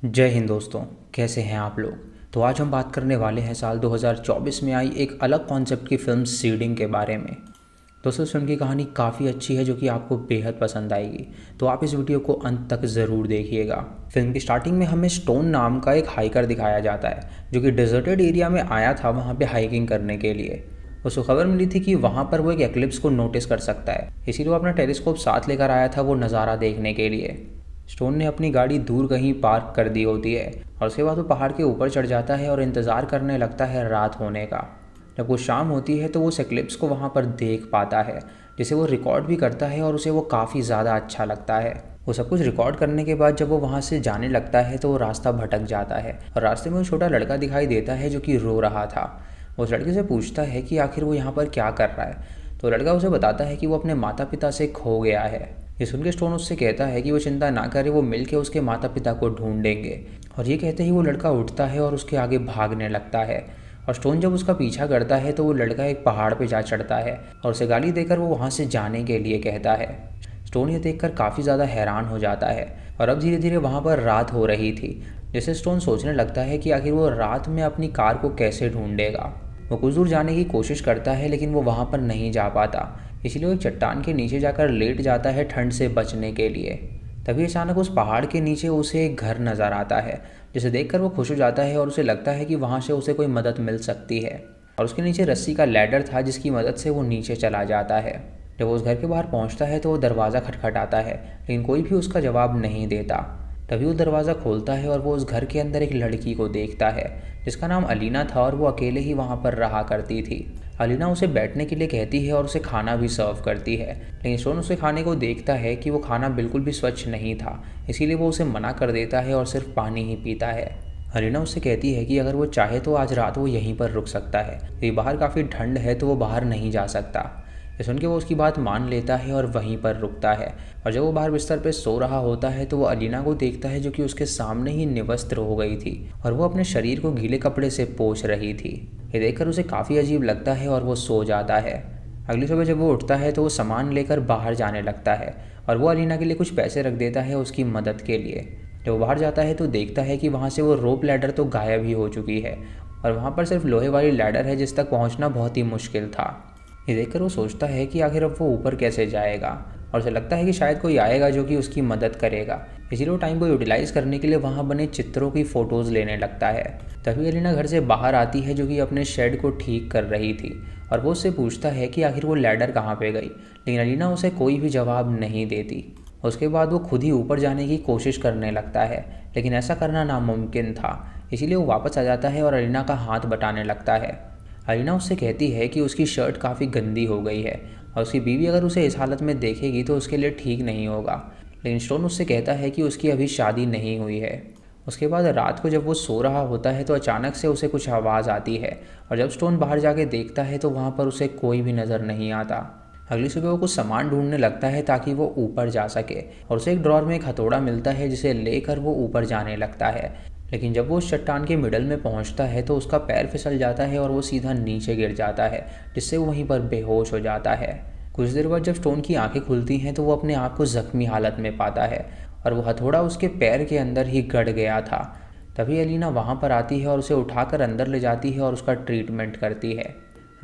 जय हिंद दोस्तों। कैसे हैं आप लोग। तो आज हम बात करने वाले हैं साल 2024 में आई एक अलग कॉन्सेप्ट की फिल्म सीडिंग के बारे में। दोस्तों इस फिल्म की कहानी काफ़ी अच्छी है जो कि आपको बेहद पसंद आएगी, तो आप इस वीडियो को अंत तक ज़रूर देखिएगा। फिल्म की स्टार्टिंग में हमें स्टोन नाम का एक हाइकर दिखाया जाता है जो कि डिजर्टेड एरिया में आया था वहाँ पे हाइकिंग करने के लिए। उसको खबर मिली थी कि वहाँ पर वो एक एक्लिप्स को नोटिस कर सकता है, इसीलिए वो अपना टेलीस्कोप साथ लेकर आया था वो नज़ारा देखने के लिए। स्टोन ने अपनी गाड़ी दूर कहीं पार्क कर दी होती है और उसके बाद वो पहाड़ के ऊपर चढ़ जाता है और इंतज़ार करने लगता है रात होने का। जब वो शाम होती है तो वो उस एक्लिप्स को वहाँ पर देख पाता है, जिसे वो रिकॉर्ड भी करता है और उसे वो काफ़ी ज़्यादा अच्छा लगता है। वो सब कुछ रिकॉर्ड करने के बाद जब वो वहाँ से जाने लगता है तो वो रास्ता भटक जाता है और रास्ते में वो छोटा लड़का दिखाई देता है जो कि रो रहा था। वो उस लड़के से पूछता है कि आखिर वो यहाँ पर क्या कर रहा है, तो लड़का उसे बताता है कि वो अपने माता पिता से खो गया है। ये सुन के स्टोन उससे कहता है कि वो चिंता ना करे, वो मिलके उसके माता पिता को ढूंढेंगे। और ये कहते ही वो लड़का उठता है और उसके आगे भागने लगता है। और स्टोन जब उसका पीछा करता है तो वो लड़का एक पहाड़ पे जा चढ़ता है और उसे गाली देकर वो वहाँ से जाने के लिए कहता है। स्टोन ये देखकर काफ़ी ज़्यादा हैरान हो जाता है और अब धीरे धीरे वहाँ पर रात हो रही थी, जिससे स्टोन सोचने लगता है कि आखिर वो रात में अपनी कार को कैसे ढूंढेगा। वो कुछ दूर जाने की कोशिश करता है लेकिन वो वहाँ पर नहीं जा पाता, इसीलिए वो एक चट्टान के नीचे जाकर लेट जाता है ठंड से बचने के लिए। तभी अचानक उस पहाड़ के नीचे उसे एक घर नज़र आता है, जिसे देखकर वो खुश हो जाता है और उसे लगता है कि वहाँ से उसे कोई मदद मिल सकती है। और उसके नीचे रस्सी का लैडर था जिसकी मदद से वो नीचे चला जाता है। जब वो उस घर के बाहर पहुँचता है तो वो दरवाज़ा खटखटाता है लेकिन कोई भी उसका जवाब नहीं देता। तभी वो दरवाज़ा खोलता है और वो उस घर के अंदर एक लड़की को देखता है जिसका नाम अलीना था और वो अकेले ही वहाँ पर रहा करती थी। अलीना उसे बैठने के लिए कहती है और उसे खाना भी सर्व करती है, लेकिन स्टोन उसे खाने को देखता है कि वो खाना बिल्कुल भी स्वच्छ नहीं था, इसीलिए वो उसे मना कर देता है और सिर्फ पानी ही पीता है। अलीना उससे कहती है कि अगर वो चाहे तो आज रात वो यहीं पर रुक सकता है, क्योंकि बाहर काफ़ी ठंड है तो वो बाहर नहीं जा सकता। ये सुन के वो उसकी बात मान लेता है और वहीं पर रुकता है। और जब वो बाहर बिस्तर पर सो रहा होता है तो वो अलीना को देखता है जो कि उसके सामने ही निवस्त्र हो गई थी और वो अपने शरीर को गीले कपड़े से पोंछ रही थी। ये देखकर उसे काफ़ी अजीब लगता है और वो सो जाता है। अगली सुबह जब वो उठता है तो वो सामान लेकर बाहर जाने लगता है और वो अलीना के लिए कुछ पैसे रख देता है उसकी मदद के लिए। जब वो बाहर जाता है तो देखता है कि वहाँ से वो रोप लैडर तो गायब ही हो चुकी है और वहाँ पर सिर्फ लोहे वाली लैडर है जिस तक पहुँचना बहुत ही मुश्किल था। ये देखकर वो सोचता है कि आखिर अब वो ऊपर कैसे जाएगा और उसे लगता है कि शायद कोई आएगा जो कि उसकी मदद करेगा, इसीलिए वो टाइम को यूटिलाइज़ करने के लिए वहाँ बने चित्रों की फ़ोटोज़ लेने लगता है। तभी अलीना घर से बाहर आती है जो कि अपने शेड को ठीक कर रही थी और वो उससे पूछता है कि आखिर वो लैडर कहाँ पे गई, लेकिन अलीना उसे कोई भी जवाब नहीं देती। उसके बाद वो खुद ही ऊपर जाने की कोशिश करने लगता है, लेकिन ऐसा करना नामुमकिन था, इसीलिए वो वापस आ जाता है और अलीना का हाथ बटाने लगता है। अलीना उससे कहती है कि उसकी शर्ट काफ़ी गंदी हो गई है और उसकी बीवी अगर उसे इस हालत में देखेगी तो उसके लिए ठीक नहीं होगा, लेकिन स्टोन उससे कहता है कि उसकी अभी शादी नहीं हुई है। उसके बाद रात को जब वो सो रहा होता है तो अचानक से उसे कुछ आवाज़ आती है और जब स्टोन बाहर जाके देखता है तो वहाँ पर उसे कोई भी नज़र नहीं आता। अगली सुबह वो कुछ सामान ढूंढने लगता है ताकि वो ऊपर जा सके और उसे एक ड्रॉर में एक हथौड़ा मिलता है जिसे लेकर वो ऊपर जाने लगता है। लेकिन जब वो उस चट्टान के मिडल में पहुंचता है तो उसका पैर फिसल जाता है और वो सीधा नीचे गिर जाता है, जिससे वो वहीं पर बेहोश हो जाता है। कुछ देर बाद जब स्टोन की आंखें खुलती हैं तो वो अपने आप को ज़ख्मी हालत में पाता है और वो हथौड़ा उसके पैर के अंदर ही गड़ गया था। तभी अलीना वहाँ पर आती है और उसे उठाकर अंदर ले जाती है और उसका ट्रीटमेंट करती है।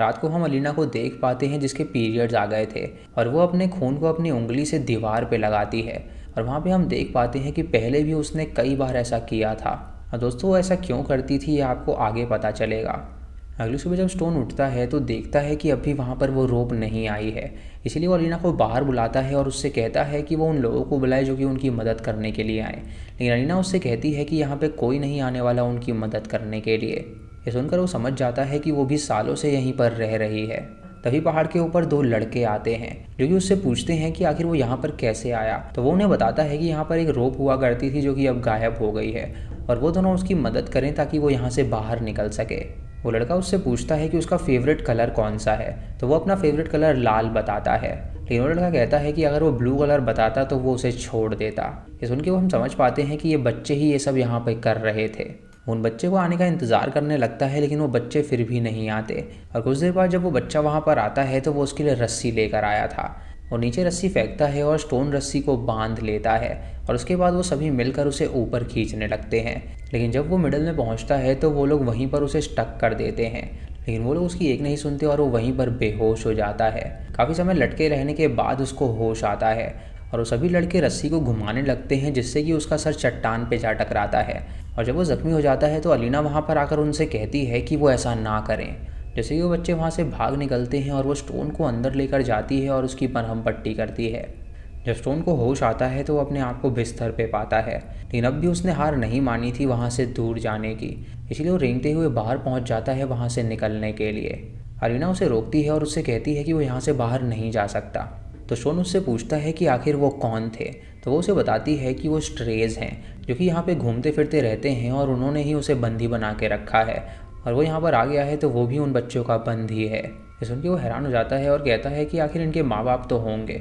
रात को हम अलीना को देख पाते हैं जिसके पीरियड्स आ गए थे और वो अपने खून को अपनी उंगली से दीवार पे लगाती है और वहाँ पे हम देख पाते हैं कि पहले भी उसने कई बार ऐसा किया था। और दोस्तों वो ऐसा क्यों करती थी ये आपको आगे पता चलेगा। अगली सुबह जब स्टोन उठता है तो देखता है कि अभी वहाँ पर वो रोप नहीं आई है, इसीलिए वो अलीना को बाहर बुलाता है और उससे कहता है कि वो उन लोगों को बुलाए जो कि उनकी मदद करने के लिए आए, लेकिन अलीना उससे कहती है कि यहाँ पे कोई नहीं आने वाला उनकी मदद करने के लिए। ये सुनकर वो समझ जाता है कि वो भी सालों से यहीं पर रह रही है। तभी पहाड़ के ऊपर दो लड़के आते हैं जो कि उससे पूछते हैं कि आखिर वो यहाँ पर कैसे आया, तो वो उन्हें बताता है कि यहाँ पर एक रोप हुआ करती थी जो कि अब गायब हो गई है और वो दोनों उसकी मदद करें ताकि वो यहाँ से बाहर निकल सके। वो लड़का उससे पूछता है कि उसका फेवरेट कलर कौन सा है, तो वो अपना फेवरेट कलर लाल बताता है, लेकिन वो लड़का कहता है कि अगर वो ब्लू कलर बताता तो वो उसे छोड़ देता। ये सुन के वो हम समझ पाते हैं कि ये बच्चे ही ये सब यहाँ पर कर रहे थे। उन बच्चे को आने का इंतज़ार करने लगता है लेकिन वो बच्चे फिर भी नहीं आते और कुछ देर बाद जब वो बच्चा वहाँ पर आता है तो वो उसके लिए रस्सी लेकर आया था। और नीचे रस्सी फेंकता है और स्टोन रस्सी को बांध लेता है और उसके बाद वो सभी मिलकर उसे ऊपर खींचने लगते हैं। लेकिन जब वो मिडल में पहुंचता है तो वो लोग वहीं पर उसे स्टक कर देते हैं, लेकिन वो लोग उसकी एक नहीं सुनते और वो वहीं पर बेहोश हो जाता है। काफ़ी समय लटके रहने के बाद उसको होश आता है और वो सभी लड़के रस्सी को घुमाने लगते हैं जिससे कि उसका सर चट्टान पे जा टकराता है। और जब वो ज़ख्मी हो जाता है तो अलीना वहाँ पर आकर उनसे कहती है कि वो ऐसा ना करें। जैसे कि वो बच्चे वहाँ से भाग निकलते हैं और वो स्टोन को अंदर लेकर जाती है और उसकी मरहम पट्टी करती है। जब स्टोन को होश आता है तो वो अपने आप को बिस्तर पे पाता है, लेकिन अब भी उसने हार नहीं मानी थी वहाँ से दूर जाने की, इसलिए वो रेंगते हुए बाहर पहुँच जाता है वहाँ से निकलने के लिए। अलीना उसे रोकती है और उससे कहती है कि वो यहाँ से बाहर नहीं जा सकता। तो स्टोन उससे पूछता है कि आखिर वो कौन थे, तो वो उसे बताती है कि वो स्ट्रेज हैं जो कि यहाँ पे घूमते फिरते रहते हैं और उन्होंने ही उसे बंदी बना के रखा है और वो यहाँ पर आ गया है तो वो भी उन बच्चों का बंदी है। ये सुन के वो हैरान हो जाता है और कहता है कि आखिर इनके माँ बाप तो होंगे।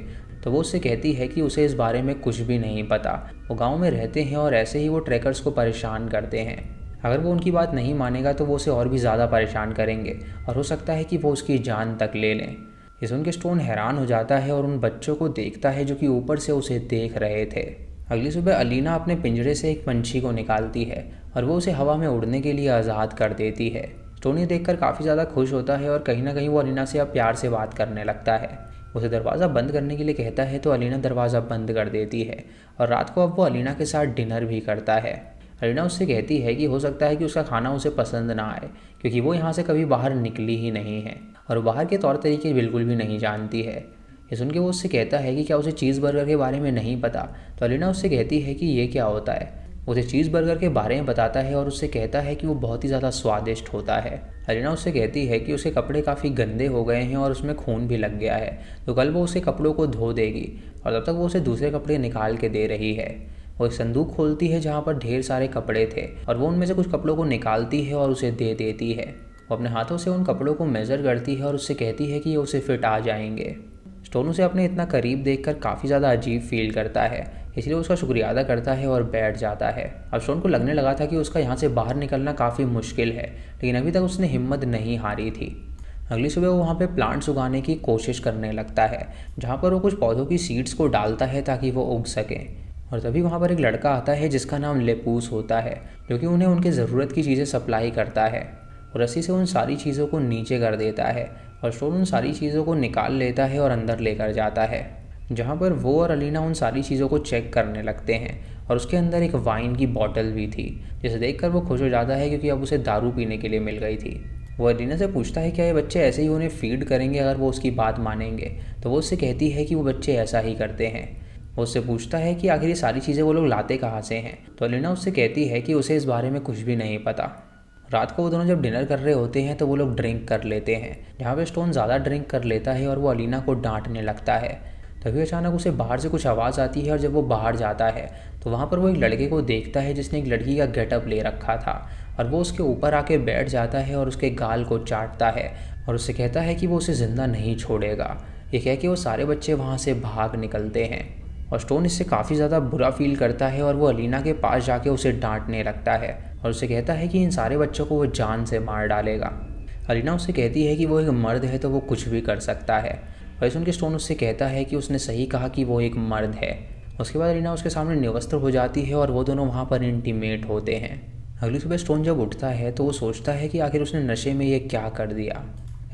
तो वो उससे कहती है कि उसे इस बारे में कुछ भी नहीं पता, वो गाँव में रहते हैं और ऐसे ही वो ट्रैकर्स को परेशान करते हैं। अगर वो उनकी बात नहीं मानेगा तो वो उसे और भी ज़्यादा परेशान करेंगे और हो सकता है कि वो उसकी जान तक ले लें। ये सुन के स्टोन हैरान हो जाता है और उन बच्चों को देखता है जो कि ऊपर से उसे देख रहे थे। अगली सुबह अलीना अपने पिंजरे से एक पंछी को निकालती है और वो उसे हवा में उड़ने के लिए आज़ाद कर देती है। स्टोन ये देखकर काफ़ी ज़्यादा खुश होता है और कहीं ना कहीं वो अलीना से अब प्यार से बात करने लगता है। उसे दरवाज़ा बंद करने के लिए कहता है तो अलीना दरवाज़ा बंद कर देती है और रात को अब वो अलीना के साथ डिनर भी करता है। अलीना उससे कहती है कि हो सकता है कि उसका खाना उसे पसंद ना आए क्योंकि वो यहाँ से कभी बाहर निकली ही नहीं है और बाहर के तौर तरीके बिल्कुल भी नहीं जानती है। ये सुन के वो उससे कहता है कि क्या उसे चीज़ बर्गर के बारे में नहीं पता, तो अलीना उससे कहती है कि ये क्या होता है। उसे चीज़ बर्गर के बारे में बताता है और उससे कहता है कि वो बहुत ही ज़्यादा स्वादिष्ट होता है। अलीना उससे कहती है कि उसके कपड़े काफ़ी गंदे हो गए हैं और उसमें खून भी लग गया है, तो कल वो उसके कपड़ों को धो देगी और तब तक वो उसे दूसरे कपड़े निकाल के दे रही है। वो एक संदूक खोलती है जहाँ पर ढेर सारे कपड़े थे और वो उनमें से कुछ कपड़ों को निकालती है और उसे दे देती है। वो अपने हाथों से उन कपड़ों को मेज़र करती है और उससे कहती है कि ये उसे फिट आ जाएंगे। स्टोन उसे अपने इतना करीब देखकर काफ़ी ज़्यादा अजीब फील करता है, इसलिए उसका शुक्रिया अदा करता है और बैठ जाता है। अब स्टोन को लगने लगा था कि उसका यहाँ से बाहर निकलना काफ़ी मुश्किल है, लेकिन अभी तक उसने हिम्मत नहीं हारी थी। अगली सुबह वो वहाँ पे प्लांट्स उगाने की कोशिश करने लगता है, जहाँ पर वो कुछ पौधों की सीड्स को डालता है ताकि वो उग सकें। और तभी वहाँ पर एक लड़का आता है जिसका नाम लेपूस होता है, जो कि उन्हें उनकी ज़रूरत की चीज़ें सप्लाई करता है और रस्सी से उन सारी चीज़ों को नीचे कर देता है और स्टोन उन सारी चीज़ों को निकाल लेता है और अंदर लेकर जाता है, जहाँ पर वो और अलीना उन सारी चीज़ों को चेक करने लगते हैं और उसके अंदर एक वाइन की बॉटल भी थी, जिसे देखकर वो खुश हो जाता है क्योंकि अब उसे दारू पीने के लिए मिल गई थी। वो अलीना से पूछता है क्या ये बच्चे ऐसे ही उन्हें फीड करेंगे अगर वो उसकी बात मानेंगे, तो वो उससे कहती है कि वो बच्चे ऐसा ही करते हैं। वो उससे पूछता है कि आखिर ये सारी चीज़ें वो लोग लाते कहाँ से हैं, तो अलीना उससे कहती है कि उसे इस बारे में कुछ भी नहीं पता। रात को वो दोनों जब डिनर कर रहे होते हैं तो वो लोग ड्रिंक कर लेते हैं, जहाँ पे स्टोन ज़्यादा ड्रिंक कर लेता है और वो अलीना को डांटने लगता है। तभी अचानक उसे बाहर से कुछ आवाज़ आती है और जब वो बाहर जाता है तो वहाँ पर वो एक लड़के को देखता है जिसने एक लड़की का गेटअप ले रखा था और वो उसके ऊपर आके बैठ जाता है और उसके गाल को चाटता है और उससे कहता है कि वो उसे ज़िंदा नहीं छोड़ेगा। ये कह के वो सारे बच्चे वहाँ से भाग निकलते हैं और स्टोन इससे काफ़ी ज़्यादा बुरा फील करता है और वो अलीना के पास जाके उसे डांटने लगता है और उसे कहता है कि इन सारे बच्चों को वो जान से मार डालेगा। अलीना उससे कहती है कि वो एक मर्द है तो वो कुछ भी कर सकता है और सुन के स्टोन उससे कहता है कि उसने सही कहा कि वो एक मर्द है। उसके बाद अलीना उसके सामने निवस्त्र हो जाती है और वो दोनों वहाँ पर इंटीमेट होते हैं। अगली सुबह स्टोन जब उठता है तो वो सोचता है कि आखिर उसने नशे में ये क्या कर दिया।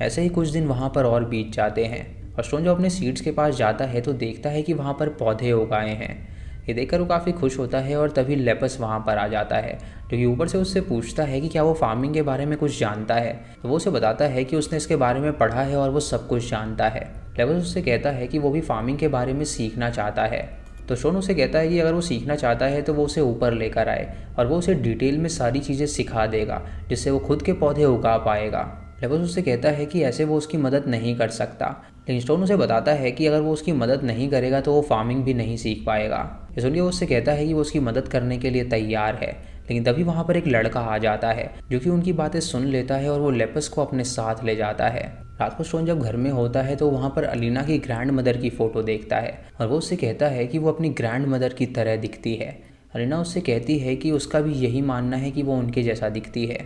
ऐसे ही कुछ दिन वहाँ पर और बीत जाते हैं और स्टोन जब अपने सीड्स के पास जाता है तो देखता है कि वहाँ पर पौधे उगाए हैं। ये देखकर वो काफ़ी खुश होता है और तभी लेपस वहाँ पर आ जाता है, जो कि ऊपर से उससे पूछता है कि क्या वो फार्मिंग के बारे में कुछ जानता है। तो वो उसे बताता है कि उसने इसके बारे में पढ़ा है और वो सब कुछ जानता है। लेपस उससे कहता है कि वो भी फार्मिंग के बारे में सीखना चाहता है। तो स्टोन उसे कहता है कि अगर वो सीखना चाहता है तो वो उसे ऊपर लेकर आए और वो उसे डिटेल में सारी चीज़ें सिखा देगा, जिससे वो खुद के पौधे उगा पाएगा। लेपस उससे कहता है कि ऐसे वो उसकी मदद नहीं कर सकता, लेकिन स्टोन उसे बताता है कि अगर वो उसकी मदद नहीं करेगा तो वो फार्मिंग भी नहीं सीख पाएगा। इसलिए वो उससे कहता है कि वो उसकी मदद करने के लिए तैयार है, लेकिन तभी वहाँ पर एक लड़का आ जाता है जो कि उनकी बातें सुन लेता है और वो लेपस को अपने साथ ले जाता है। रात को स्टोन जब घर में होता है तो वहाँ पर अलीना की ग्रैंड मदर की फ़ोटो देखता है और वो उससे कहता है कि वो अपनी ग्रैंड मदर की तरह दिखती है। अलीना उससे कहती है कि उसका भी यही मानना है कि वो उनके जैसा दिखती है।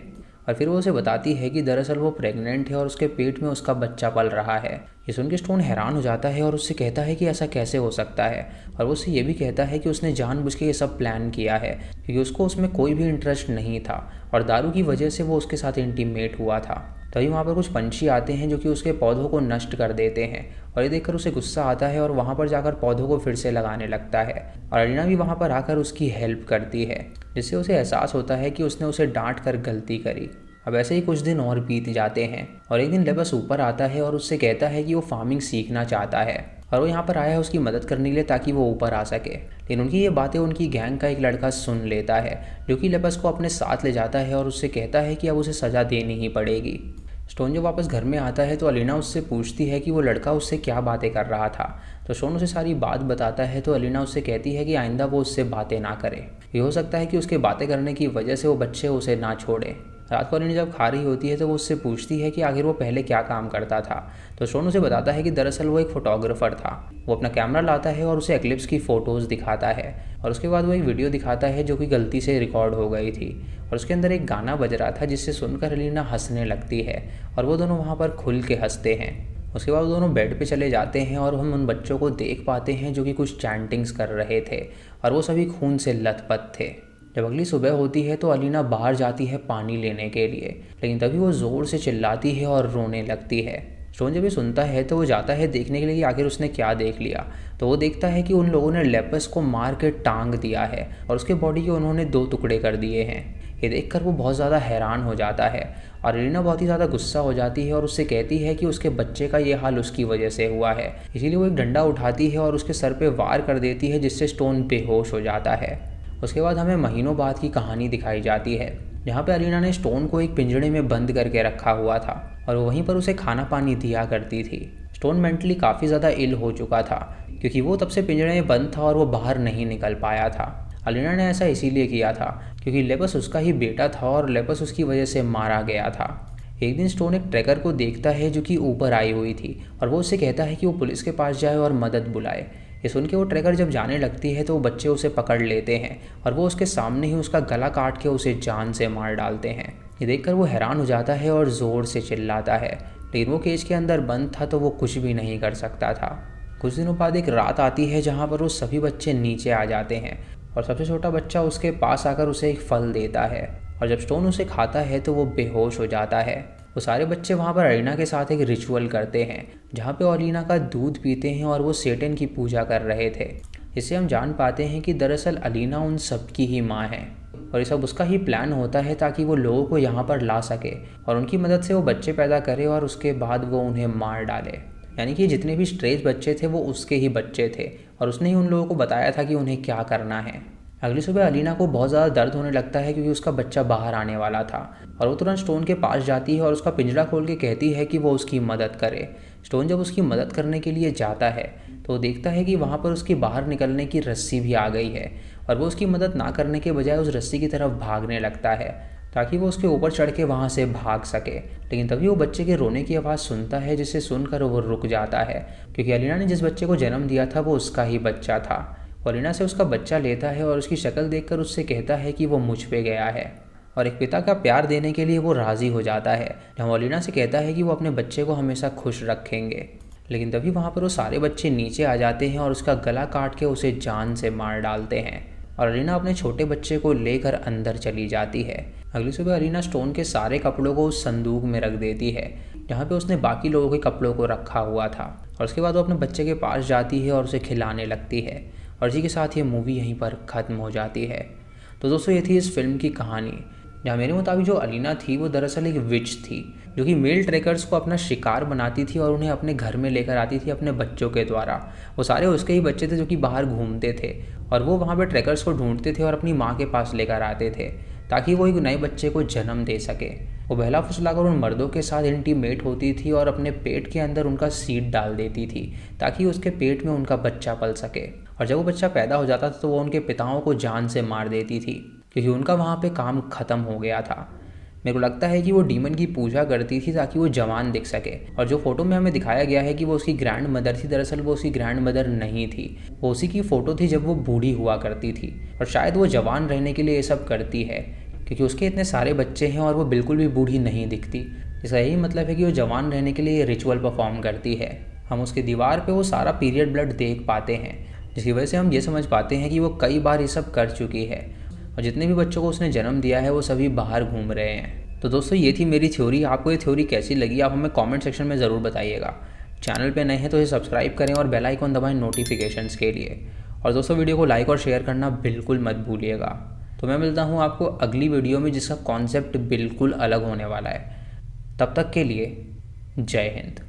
और फिर वो उसे बताती है कि दरअसल वो प्रेग्नेंट है और उसके पेट में उसका बच्चा पल रहा है। ये सुन के स्टोन हैरान हो जाता है और उससे कहता है कि ऐसा कैसे हो सकता है, और वो उससे ये भी कहता है कि उसने जानबूझ के ये सब प्लान किया है क्योंकि उसको उसमें कोई भी इंटरेस्ट नहीं था और दारू की वजह से वो उसके साथ इंटीमेट हुआ था। तभी वहाँ पर कुछ पंछी आते हैं जो कि उसके पौधों को नष्ट कर देते हैं, और ये देखकर उसे गुस्सा आता है और वहाँ पर जाकर पौधों को फिर से लगाने लगता है। और अलीना भी वहाँ पर आकर उसकी हेल्प करती है, जिससे उसे एहसास होता है कि उसने उसे डांट कर गलती करी। अब ऐसे ही कुछ दिन और बीत जाते हैं और एक दिन लेबस ऊपर आता है और उससे कहता है कि वो फार्मिंग सीखना चाहता है और वो यहाँ पर आया है उसकी मदद करने के लिए ताकि वो ऊपर आ सके। लेकिन उनकी ये बातें उनकी गैंग का एक लड़का सुन लेता है, जो कि लेबस को अपने साथ ले जाता है और उससे कहता है कि अब उसे सज़ा देनी ही पड़ेगी। स्टोन जब वापस घर में आता है तो अलीना उससे पूछती है कि वो लड़का उससे क्या बातें कर रहा था। तो स्टोन उसे सारी बात बताता है तो अलीना उससे कहती है कि आइंदा वो उससे बातें ना करे, ये हो सकता है कि उसके बातें करने की वजह से वो बच्चे उसे ना छोड़े। रात को अलीना जब खा रही होती है तो वो उससे पूछती है कि आखिर वो पहले क्या काम करता था। तो स्टोन उसे बताता है कि दरअसल वो एक फ़ोटोग्राफ़र था। वो अपना कैमरा लाता है और उसे एक्लिप्स की फ़ोटोज़ दिखाता है, और उसके बाद वो एक वीडियो दिखाता है जो कि गलती से रिकॉर्ड हो गई थी, और उसके अंदर एक गाना बज रहा था जिससे सुनकर अलीना हंसने लगती है और वो दोनों वहाँ पर खुल के हंसते हैं। उसके बाद वो दोनों बेड पे चले जाते हैं और हम उन बच्चों को देख पाते हैं जो कि कुछ चैंटिंग्स कर रहे थे और वो सभी खून से लथपथ थे। जब अगली सुबह होती है तो अलीना बाहर जाती है पानी लेने के लिए, लेकिन तभी वो ज़ोर से चिल्लाती है और रोने लगती है। स्टोन जब ये सुनता है तो वो जाता है देखने के लिए कि आखिर उसने क्या देख लिया। तो वो देखता है कि उन लोगों ने लेपस को मार के टांग दिया है और उसके बॉडी के उन्होंने 2 टुकड़े कर दिए हैं। ये देखकर वो बहुत ज़्यादा हैरान हो जाता है और अलीना बहुत ही ज़्यादा गुस्सा हो जाती है और उससे कहती है कि उसके बच्चे का ये हाल उसकी वजह से हुआ है। इसीलिए वो एक डंडा उठाती है और उसके सर पे वार कर देती है, जिससे स्टोन बेहोश हो जाता है। उसके बाद हमें महीनों बाद की कहानी दिखाई जाती है, जहाँ पे अलीना ने स्टोन को एक पिंजड़े में बंद करके रखा हुआ था और वहीं पर उसे खाना पानी दिया करती थी। स्टोन मेंटली काफ़ी ज़्यादा इल हो चुका था क्योंकि वो तब से पिंजड़े में बंद था और वो बाहर नहीं निकल पाया था। अलीना ने ऐसा इसीलिए किया था क्योंकि लेपस उसका ही बेटा था और लेपस उसकी वजह से मारा गया था। एक दिन स्टोन एक ट्रैकर को देखता है जो कि ऊपर आई हुई थी और वो उससे कहता है कि वो पुलिस के पास जाए और मदद बुलाए। ये सुन के वो ट्रैकर जब जाने लगती है तो वो बच्चे उसे पकड़ लेते हैं और वो उसके सामने ही उसका गला काट के उसे जान से मार डालते हैं। ये देखकर वो हैरान हो जाता है और ज़ोर से चिल्लाता है, लेकिन वो केज के अंदर बंद था तो वो कुछ भी नहीं कर सकता था। कुछ दिनों बाद एक रात आती है जहाँ पर वो सभी बच्चे नीचे आ जाते हैं और सबसे छोटा बच्चा उसके पास आकर उसे एक फल देता है, और जब स्टोन उसे खाता है तो वो बेहोश हो जाता है। वो सारे बच्चे वहाँ पर अलीना के साथ एक रिचुअल करते हैं जहाँ पे अलीना का दूध पीते हैं और वो सेटन की पूजा कर रहे थे। इससे हम जान पाते हैं कि दरअसल अलीना उन सब की ही माँ है और ये सब उसका ही प्लान होता है ताकि वो लोगों को यहाँ पर ला सके और उनकी मदद से वो बच्चे पैदा करे और उसके बाद वो उन्हें मार डाले। यानी कि जितने भी स्ट्रेज बच्चे थे वो उसके ही बच्चे थे और उसने ही उन लोगों को बताया था कि उन्हें क्या करना है। अगली सुबह अलीना को बहुत ज़्यादा दर्द होने लगता है क्योंकि उसका बच्चा बाहर आने वाला था और वो तुरंत स्टोन के पास जाती है और उसका पिंजरा खोल के कहती है कि वो उसकी मदद करे। स्टोन जब उसकी मदद करने के लिए जाता है तो वो देखता है कि वहाँ पर उसकी बाहर निकलने की रस्सी भी आ गई है और वो उसकी मदद ना करने के बजाय उस रस्सी की तरफ भागने लगता है ताकि वो उसके ऊपर चढ़ के वहाँ से भाग सके। लेकिन तभी वो बच्चे के रोने की आवाज़ सुनता है, जिसे सुनकर वो रुक जाता है क्योंकि अलीना ने जिस बच्चे को जन्म दिया था वो उसका ही बच्चा था। अलीना से उसका बच्चा लेता है और उसकी शक्ल देखकर उससे कहता है कि वो मुझ पे गया है और एक पिता का प्यार देने के लिए वो राज़ी हो जाता है, जहाँ अलीना से कहता है कि वो अपने बच्चे को हमेशा खुश रखेंगे। लेकिन तभी वहाँ पर वो सारे बच्चे नीचे आ जाते हैं और उसका गला काट के उसे जान से मार डालते हैं और अलीना अपने छोटे बच्चे को लेकर अंदर चली जाती है। अगली सुबह अलीना स्टोन के सारे कपड़ों को उस संदूक में रख देती है जहाँ पे उसने बाकी लोगों के कपड़ों को रखा हुआ था और उसके बाद वो अपने बच्चे के पास जाती है और उसे खिलाने लगती है और इसी के साथ ये मूवी यहीं पर ख़त्म हो जाती है। तो दोस्तों ये थी इस फिल्म की कहानी, जहाँ मेरे मुताबिक जो अलीना थी वो दरअसल एक विच थी जो कि मेल ट्रैकर्स को अपना शिकार बनाती थी और उन्हें अपने घर में लेकर आती थी अपने बच्चों के द्वारा। वो सारे उसके ही बच्चे थे जो कि बाहर घूमते थे और वो वहाँ पर ट्रैकर्स को ढूंढते थे और अपनी माँ के पास लेकर आते थे ताकि वो एक नए बच्चे को जन्म दे सके। वो बहला फुसलाकर उन मर्दों के साथ इंटीमेट होती थी और अपने पेट के अंदर उनका सीड डाल देती थी ताकि उसके पेट में उनका बच्चा पल सके, और जब वो बच्चा पैदा हो जाता था तो वो उनके पिताओं को जान से मार देती थी क्योंकि उनका वहाँ पे काम ख़त्म हो गया था। मेरे को लगता है कि वो डीमन की पूजा करती थी ताकि वो जवान दिख सके, और जो फोटो में हमें दिखाया गया है कि वो उसकी ग्रैंड मदर थी, दरअसल वो उसकी ग्रैंड मदर नहीं थी। वो उसी की फ़ोटो थी जब वो बूढ़ी हुआ करती थी और शायद वो जवान रहने के लिए ये सब करती है क्योंकि उसके इतने सारे बच्चे हैं और वो बिल्कुल भी बूढ़ी नहीं दिखती। इसका यही मतलब है कि वो जवान रहने के लिए ये रिचुअल परफॉर्म करती है। हम उसकी दीवार पे वो सारा पीरियड ब्लड देख पाते हैं, जिसकी वजह से हम ये समझ पाते हैं कि वो कई बार ये सब कर चुकी है और जितने भी बच्चों को उसने जन्म दिया है वो सभी बाहर घूम रहे हैं। तो दोस्तों ये थी मेरी थ्योरी। आपको ये थ्योरी कैसी लगी आप हमें कमेंट सेक्शन में ज़रूर बताइएगा। चैनल पे नए हैं तो इसे सब्सक्राइब करें और बेल आइकन दबाएं नोटिफिकेशंस के लिए। और दोस्तों वीडियो को लाइक और शेयर करना बिल्कुल मत भूलिएगा। तो मैं मिलता हूँ आपको अगली वीडियो में जिसका कॉन्सेप्ट बिल्कुल अलग होने वाला है। तब तक के लिए जय हिंद।